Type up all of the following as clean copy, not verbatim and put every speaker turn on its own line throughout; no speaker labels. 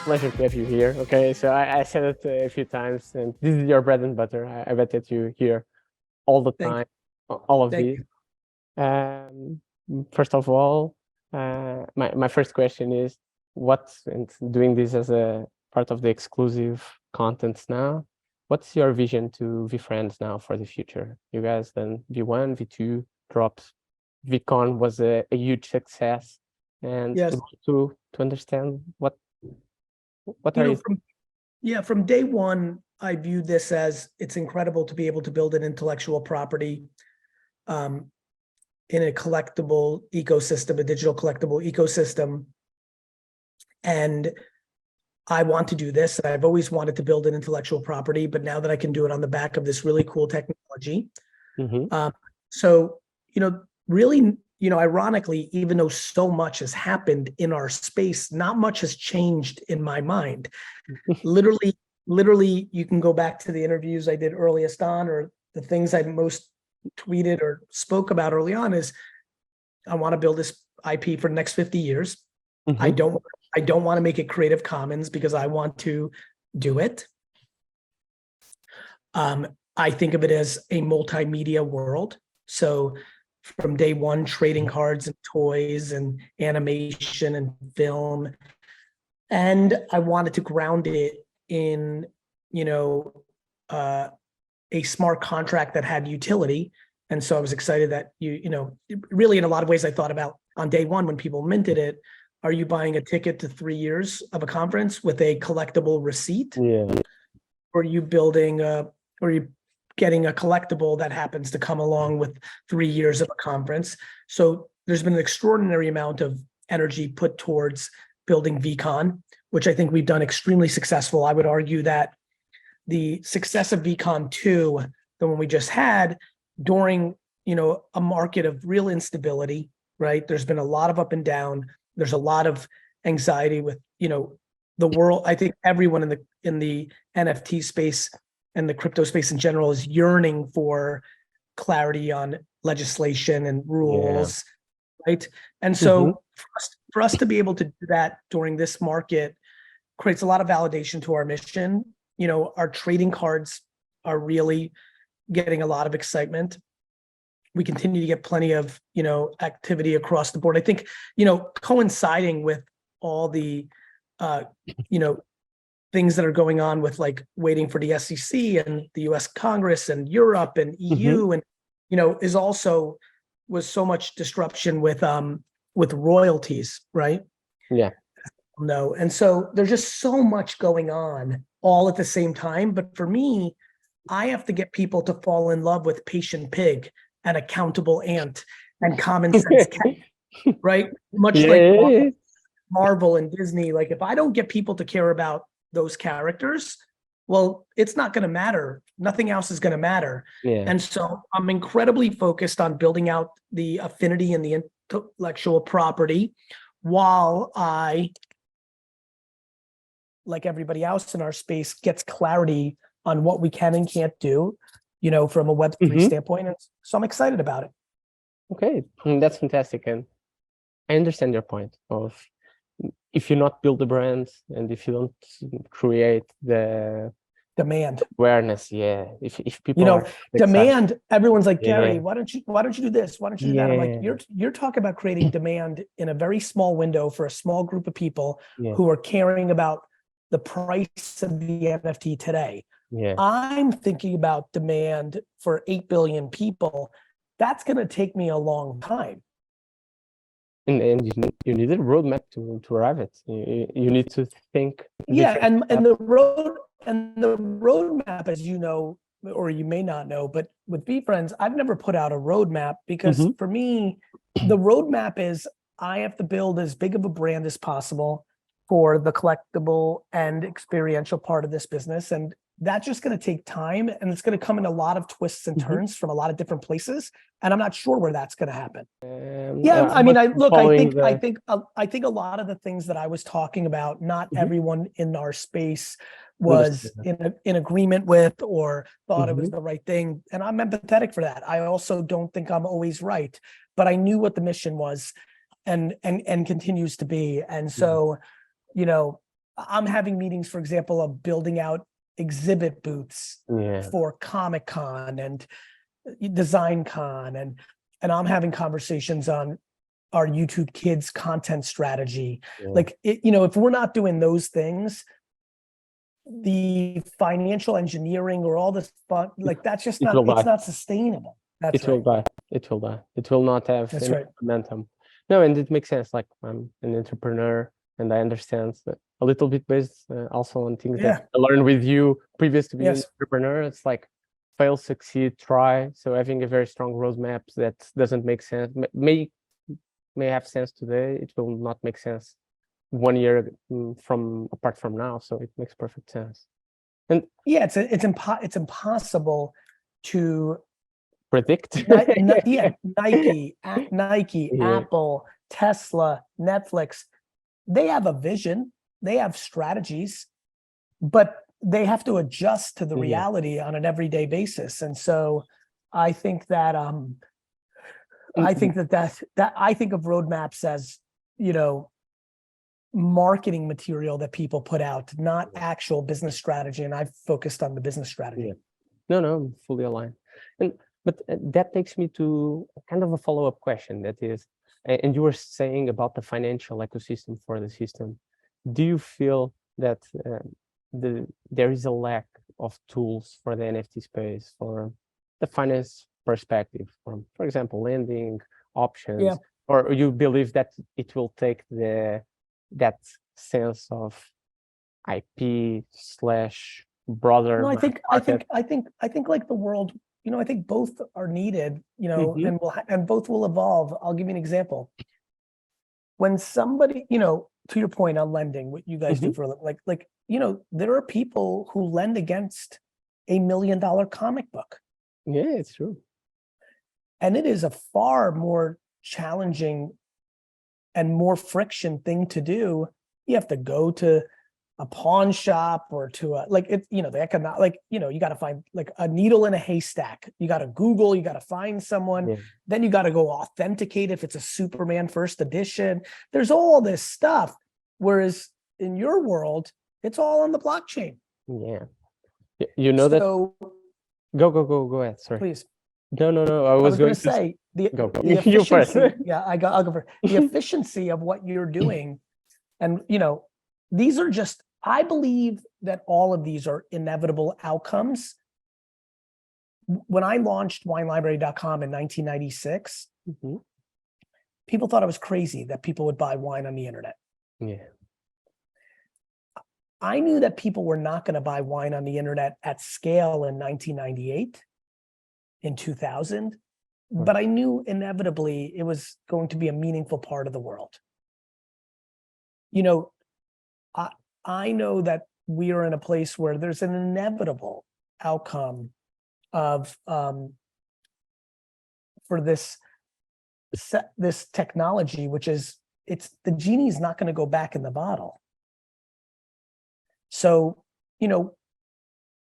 pleasure to have you here. Okay, so I said it a few times, and this is your bread and butter. I bet that you hear all the
Thank
time, all of
Thank
these.
you.
First of all, my first question is, and doing this as a part of the exclusive contents now, what's your vision to VFriends now for the future? You guys then V1, V2 drops. VCon was a huge success, and
Yes.
to understand what
You
are
know,
you?
from day one, I view this as it's incredible to be able to build an intellectual property in a collectible ecosystem, a digital collectible ecosystem. And I want to do this. I've always wanted to build an intellectual property, but now that I can do it on the back of this really cool technology. So, really, ironically, even though so much has happened in our space, not much has changed in my mind. Literally, you can go back to the interviews I did earliest on, or the things I most tweeted or spoke about early on is, I want to build this IP for the next 50 years. I don't want to make it Creative Commons because I want to do it. I think of it as a multimedia world. So from day one, trading cards and toys and animation and film. And I wanted to ground it in, a smart contract that had utility. And so I was excited that really in a lot of ways I thought about on day one when people minted it, are you buying a ticket to 3 years of a conference with a collectible receipt?
Yeah.
Or are you getting a collectible that happens to come along with 3 years of a conference? So there's been an extraordinary amount of energy put towards building VCon, which I think we've done extremely successful. I would argue that the success of VCon 2, the one we just had, during a market of real instability, right? There's been a lot of up and down. There's a lot of anxiety with the world. I think everyone in the NFT space and the crypto space in general is yearning for clarity on legislation and rules, right? And so for us to be able to do that during this market creates a lot of validation to our mission. Our trading cards are really getting a lot of excitement. We continue to get plenty of, activity across the board. I think, coinciding with all the, things that are going on with like waiting for the SEC and the US Congress and Europe and EU and, was so much disruption with royalties, right?
Yeah.
No. And so there's just so much going on all at the same time. But for me, I have to get people to fall in love with Patient Pig and Accountable Ant and Common Sense Cat, right? Much like Marvel and Disney. Like if I don't get people to care about those characters, well, it's not going to matter. Nothing else is going to matter. And so I'm incredibly focused on building out the affinity and the intellectual property while I, like everybody else in our space, gets clarity on what we can and can't do, from a Web3 standpoint. And so I'm excited about it.
Okay, that's fantastic. And I understand your point of if you not build the brands and if you don't create the
demand
awareness, if people are
demand, everyone's like, Gary, why don't you do this? Why don't you do that? I'm like, you're talking about creating demand in a very small window for a small group of people who are caring about the price of the NFT today. I'm thinking about demand for 8 billion people. That's going to take me a long time.
And you need a roadmap to arrive at. You need to think.
And the roadmap, as you know, or you may not know, but with VFriends, I've never put out a roadmap because for me, the roadmap is I have to build as big of a brand as possible for the collectible and experiential part of this business. And that's just going to take time, and it's going to come in a lot of twists and turns from a lot of different places. And I'm not sure where that's going to happen. I think a lot of the things that I was talking about, not everyone in our space was in agreement with or thought it was the right thing. And I'm empathetic for that. I also don't think I'm always right, but I knew what the mission was and continues to be. And so, I'm having meetings, for example, of building out exhibit booths for Comic-Con and Design Con, and I'm having conversations on our YouTube Kids content strategy. Like, if we're not doing those things, the financial engineering or all this fun, like that's just not, it's not sustainable. That's right.
Will die. It will die. It will not have
That's
any
right.
momentum. No, and it makes sense. Like, I'm an entrepreneur and I understand that a little bit based also on things that I learned with you previous to being an entrepreneur. It's like fail, succeed, try. So having a very strong roadmap that doesn't make sense, may have sense today, it will not make sense 1 year apart from now. So it makes perfect sense. And
it's impossible to
predict.
Nike, Apple, Tesla, Netflix, they have a vision, they have strategies, but they have to adjust to the reality on an everyday basis. And so I think that I think of roadmaps as, marketing material that people put out, not actual business strategy. And I've focused on the business strategy.
No, I'm fully aligned. But that takes me to kind of a follow-up question, that is, and you were saying about the financial ecosystem for the system. Do you feel that there is a lack of tools for the NFT space, for the finance perspective, from, for example, lending options, or you believe that it will take that sense of IP / broader?
No, I think like the world, I think both are needed, and both will evolve. I'll give you an example. When somebody, to your point on lending, what you guys do for like, there are people who lend against $1 million comic book.
Yeah, it's true.
And it is a far more challenging and more friction thing to do. You have to go to a pawn shop or to you got to find like a needle in a haystack. You got to Google, you got to find someone, then you got to go authenticate if it's a Superman first edition. There's all this stuff. Whereas in your world, it's all on the blockchain.
Yeah. That. Go ahead. Sorry.
Please.
No. I was going to
say the
efficiency. You first.
I'll go first. The efficiency of what you're doing, and these are just. I believe that all of these are inevitable outcomes. When I launched WineLibrary.com in 1996, people thought I was crazy that people would buy wine on the internet.
Yeah.
I knew that people were not going to buy wine on the internet at scale in 1998, in 2000, but I knew inevitably it was going to be a meaningful part of the world. I know that we are in a place where there's an inevitable outcome of for this technology, which is the genie's not going to go back in the bottle. So,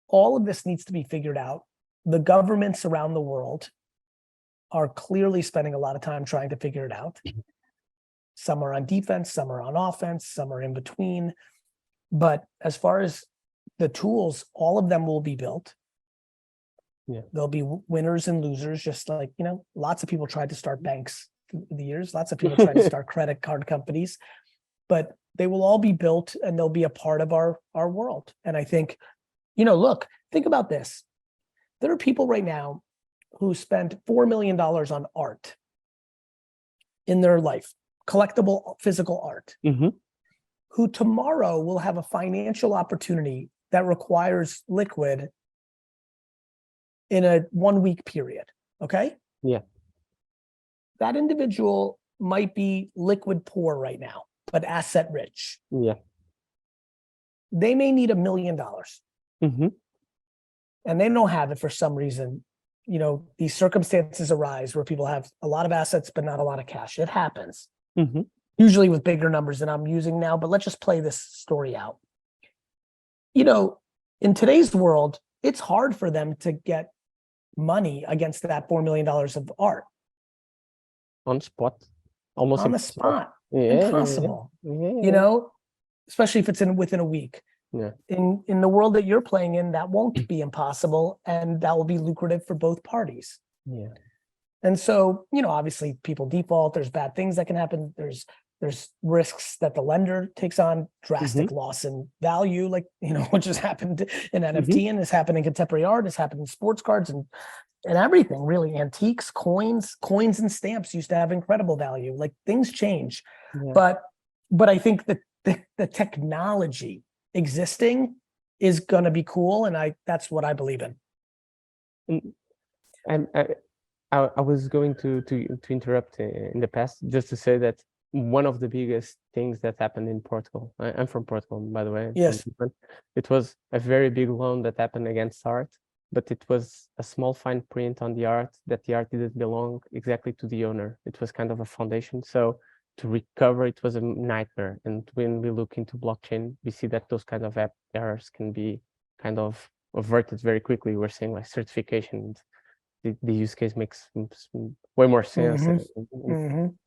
all of this needs to be figured out. The governments around the world are clearly spending a lot of time trying to figure it out. Some are on defense, some are on offense, some are in between. But as far as the tools, all of them will be built.
Yeah.
There'll be winners and losers, just like, lots of people tried to start banks through the years. Lots of people tried to start credit card companies, but they will all be built and they'll be a part of our world. And I think, look, think about this. There are people right now who spend $4 million on art in their life, collectible physical art. Who tomorrow will have a financial opportunity that requires liquid in a 1 week period. Okay?
Yeah.
That individual might be liquid poor right now, but asset rich.
Yeah.
They may need $1 million. And they don't have it for some reason. These circumstances arise where people have a lot of assets, but not a lot of cash. It happens. Usually with bigger numbers than I'm using now, but let's just play this story out. In today's world, it's hard for them to get money against that $4 million of art.
On spot. Almost
on the spot.
Yeah,
Impossible.
yeah.
especially if it's within a week.
Yeah.
In the world that you're playing in, that won't be impossible, and that will be lucrative for both parties.
Yeah.
And so, obviously people default, there's bad things that can happen. There's risks that the lender takes on, drastic loss in value, like, which has happened in NFT and has happened in contemporary art, has happened in sports cards and everything, really. Antiques, coins and stamps used to have incredible value. Like, things change.
Yeah.
But I think that the technology existing is gonna be cool, and that's what I believe in.
And I was going to interrupt in the past just to say that one of the biggest things that happened in Portugal, I'm from Portugal, by the way.
Yes.
It was a very big loan that happened against art, but it was a small fine print on the art that the art didn't belong exactly to the owner. It was kind of a foundation. So to recover, it was a nightmare. And when we look into blockchain, we see that those kind of errors can be kind of averted very quickly. We're saying like certification. The use case makes way more sense.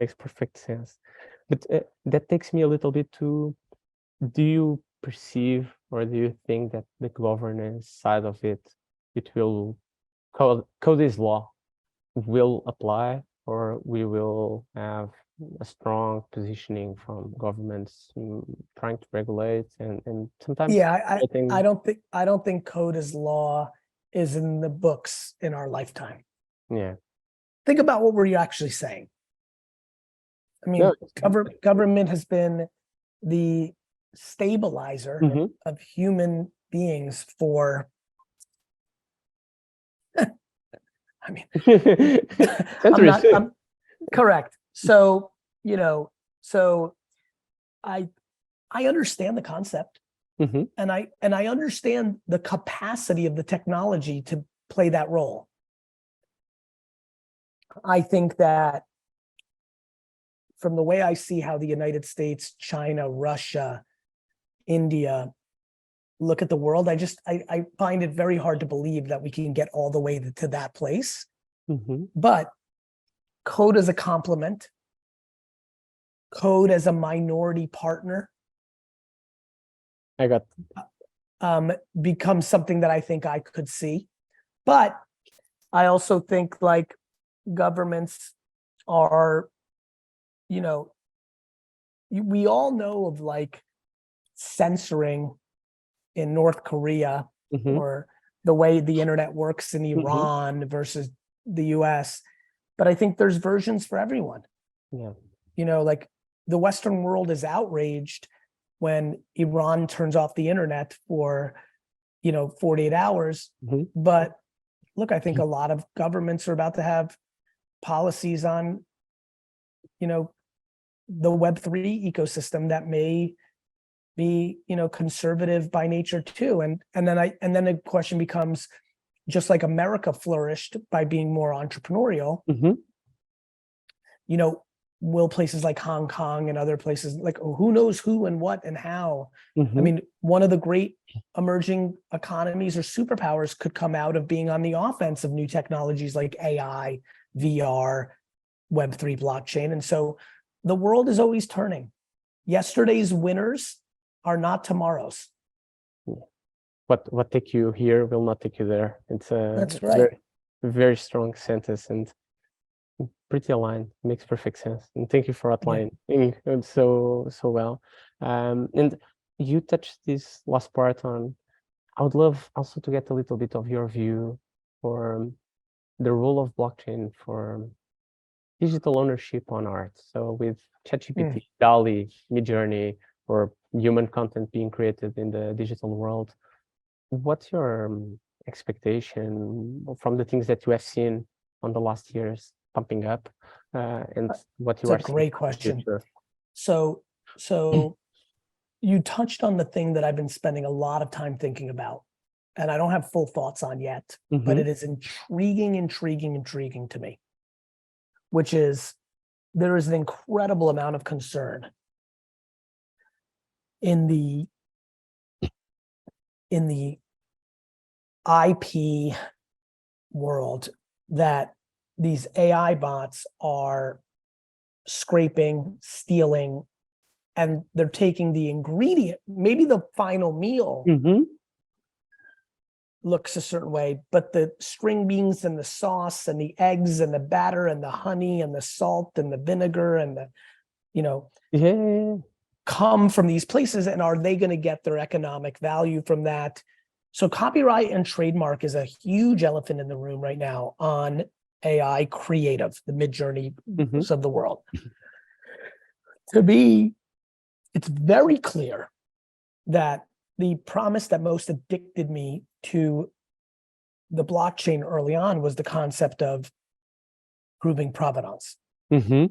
Makes perfect sense. But that takes me a little bit to, do you perceive or do you think that the governance side of it will, code is law, will apply, or we will have a strong positioning from governments trying to regulate and sometimes
I don't think code is law is in the books in our lifetime.
Yeah.
Think about what we're actually saying. I mean, government has been the stabilizer of human beings for, I mean, I'm correct. So, so I understand the concept. And I understand the capacity of the technology to play that role. I think that from the way I see how the United States, China, Russia, India look at the world, I find it very hard to believe that we can get all the way to that place. But code as a complement, code as a minority partner,
I got
becomes something that I think I could see. But I also think like governments are, we all know of like censoring in North Korea or the way the internet works in Iran versus the US. But I think there's versions for everyone. Yeah. Like the Western world is outraged when Iran turns off the internet for, 48 hours. But look, I think a lot of governments are about to have policies on, the Web3 ecosystem that may be, conservative by nature too. And then the question becomes, just like America flourished by being more entrepreneurial, will places like Hong Kong and other places, like who knows who and what and how? I mean, one of the great emerging economies or superpowers could come out of being on the offense of new technologies like AI, VR, Web3, blockchain. And so the world is always turning. Yesterday's winners are not tomorrow's.
What take you here will not take you there. It's
That's right.
Very, very strong sentence and pretty aligned. Makes perfect sense. And thank you for outlining it so well. And you touched this last part on, I would love also to get a little bit of your view for the role of blockchain for digital ownership on art. So with ChatGPT, DALL-E, Midjourney, or human content being created in the digital world, what's your expectation from the things that you have seen on the last years pumping up, and what you are seeing?
That's a great question. So you touched on the thing that I've been spending a lot of time thinking about, and I don't have full thoughts on yet, but it is intriguing to me, which is there is an incredible amount of concern in the IP world that these AI bots are scraping, stealing, and they're taking the ingredient, maybe the final meal looks a certain way, but the string beans and the sauce and the eggs and the batter and the honey and the salt and the vinegar and the, you know, come from these places, and are they going to get their economic value from that? So copyright and trademark is a huge elephant in the room right now on AI creative, the Midjourney of the world. To me, it's very clear that the promise that most addicted me to the blockchain early on was the concept of proving provenance. And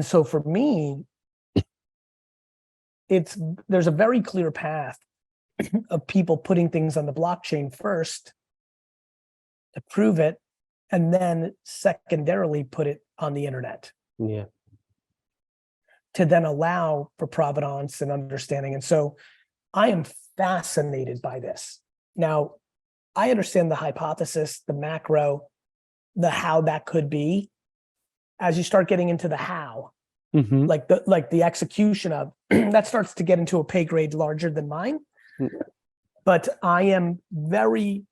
so for me, there's a very clear path of people putting things on the blockchain first to prove it, and then secondarily put it on the internet. To then allow for provenance and understanding. And so I am fascinated by this. Now, I understand the hypothesis, the macro, the how that could be. As you start getting into the how, like the execution of that starts to get into a pay grade larger than mine. But I am very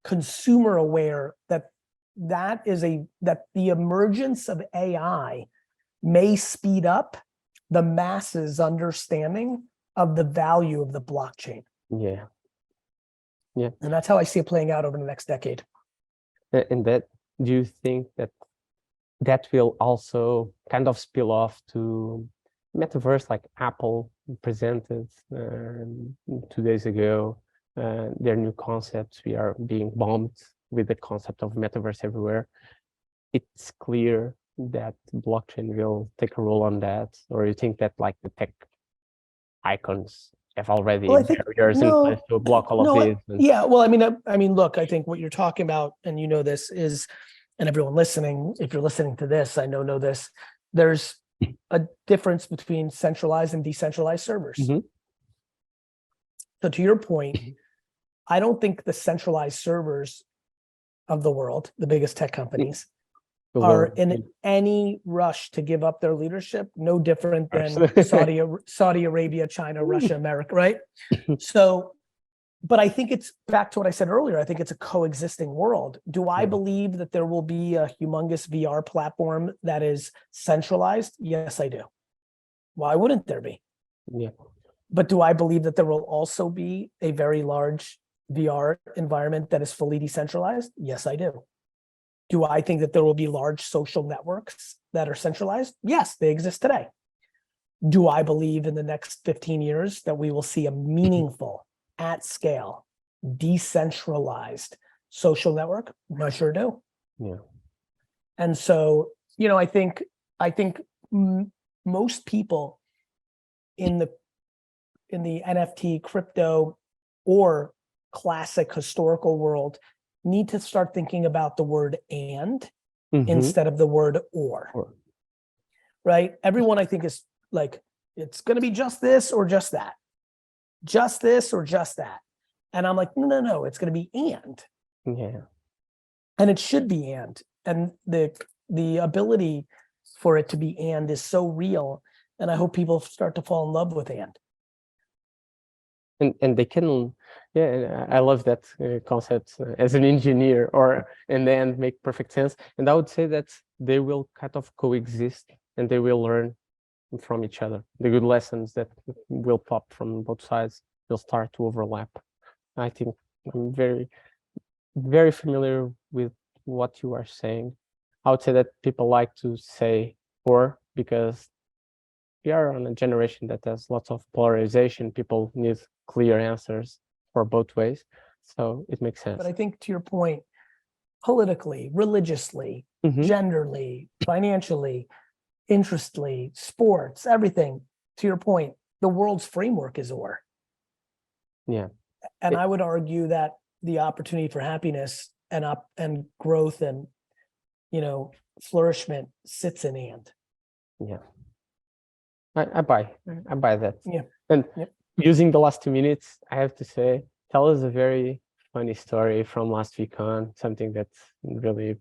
consumer aware that that the emergence of AI may speed up the masses' understanding of the value of the blockchain. And that's how I see it playing out over the next decade.
And that, do you think that that will also kind of spill off to metaverse, like Apple presented 2 days ago, their new concepts? We are being bombed with the concept of metaverse everywhere. It's clear that blockchain will take a role on that, or you think that like the tech icons have already barriers in place to block all of these?
Yeah, well, I mean, look, I think what you're talking about, and you know this is, and everyone listening, if you're listening to this, I know this, there's a difference between centralized and decentralized servers. So to your point, I don't think the centralized servers of the world, the biggest tech companies, are in any rush to give up their leadership, no different than Saudi Arabia, China, Russia, America, right? So, but I think it's back to what I said earlier. I think it's a coexisting world. Do I believe that there will be a humongous VR platform that is centralized? Yes, I do. Why wouldn't there be? But do I believe that there will also be a very large VR environment that is fully decentralized? Yes, I do. Do I think that there will be large social networks that are centralized? Yes, they exist today. Do I believe in the next 15 years that we will see a meaningful, at scale, decentralized social network? I sure do. And so, you know, I think most people in the NFT, crypto, or classic historical world need to start thinking about the word and instead of the word or. Right? Everyone, I think, is like, it's going to be just this or just that. Just this or just that. And I'm like, no, it's going to be and. And it should be and. And the ability for it to be and is so real. And I hope people start to fall in love with and.
And they can, I love that concept as an engineer, and then make perfect sense. And I would say that they will kind of coexist, and they will learn from each other. The good lessons that will pop from both sides will start to overlap. I think I'm very, very familiar with what you are saying. I would say that people like to say or, because we are on a generation that has lots of polarization. People need clear answers for both ways. So it makes sense.
But I think, to your point, politically, religiously, genderly, financially, interestly, sports, everything, to your point, the world's framework is or. And I would argue that the opportunity for happiness and growth and, you know, flourishment sits in and.
I buy that. And using the last 2 minutes, I have to say, tell us a very funny story from last VCon, something that really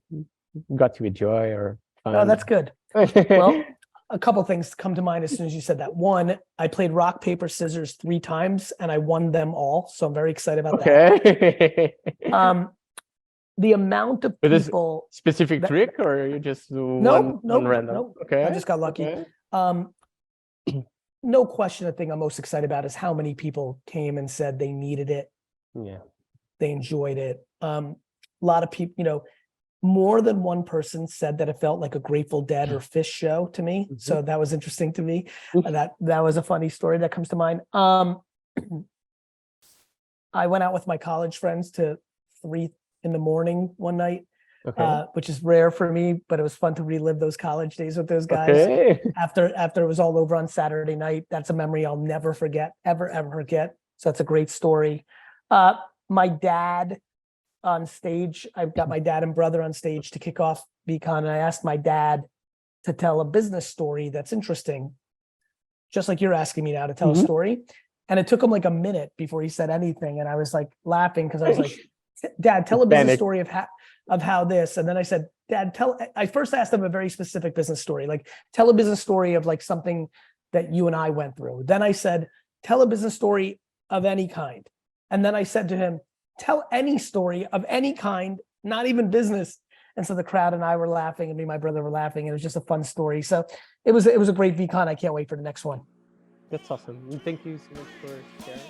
got you a joy or fun.
Oh, that's good. Well, a couple things come to mind as soon as you said that. One, I played rock, paper, scissors 3 times and I won them all. So I'm very excited about that.
Okay.
The amount of
With this
people.
specific
that-
trick, or you just do
No,
one random?
no.
Okay.
I just got lucky.
Okay.
No question, the thing I'm most excited about is how many people came and said they needed it.
Yeah.
They enjoyed it. A lot of people, you know, more than one person said that it felt like a Grateful Dead or Fish show to me.
Mhm.
So that was interesting to me.
Mhm.
That was a funny story that comes to mind. I went out with my college friends to 3 in the morning one night,
Okay.
which is rare for me, but it was fun to relive those college days with those guys.
Okay.
After it was all over on Saturday night. That's a memory I'll never forget, ever forget. So that's a great story. My dad on stage, I've got my dad and brother on stage to kick off VCon, and I asked my dad to tell a business story that's interesting, just like you're asking me now to tell a
Mhm.
story. And it took him like a minute before he said anything, and I was like laughing because I was like, Dad, tell a business
Panic.
story of how this. And then I said, Dad, I first asked him a very specific business story, like tell a business story of like something that you and I went through. Then I said, tell a business story of any kind. And then I said to him, tell any story of any kind, not even business. And so the crowd and I were laughing, and me and my brother were laughing. It was just a fun story. So it was a great VCon. I can't wait for the next one.
That's awesome. Thank you so much for sharing.